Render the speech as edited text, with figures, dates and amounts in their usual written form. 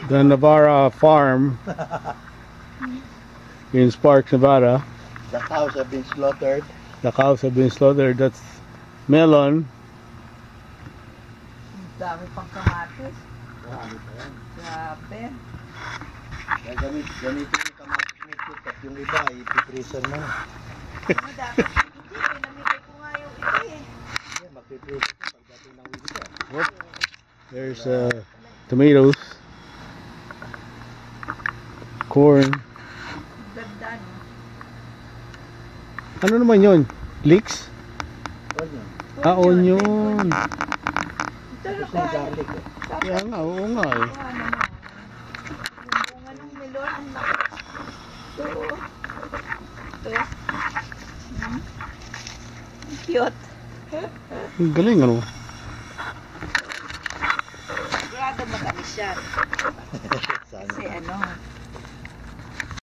The Navarra farm in Sparks, Nevada. The cows have been slaughtered. The cows have been slaughtered. That's melon. Dami pang kamatis. Marami pa yan. Grabe. Kaya gamitin yung kamatis mo ito. At yung iba, ipipreser mo. Ano dapat? Hindi, pinamigay ko nga yung iba eh. Hindi, magpipreser ko pagdating ng winter. There's tomatoes, corn. Ganda, no? Ano naman yun? Leeks? Onion. Onion. Ito Tapos yung garlic eh. Kaya nga, oo nga eh. Yung bunga ng melon, ang laki. Ito. Ito. Cute. Ang galing ano. Sigurado matamis yan. Sana. Kasi ano,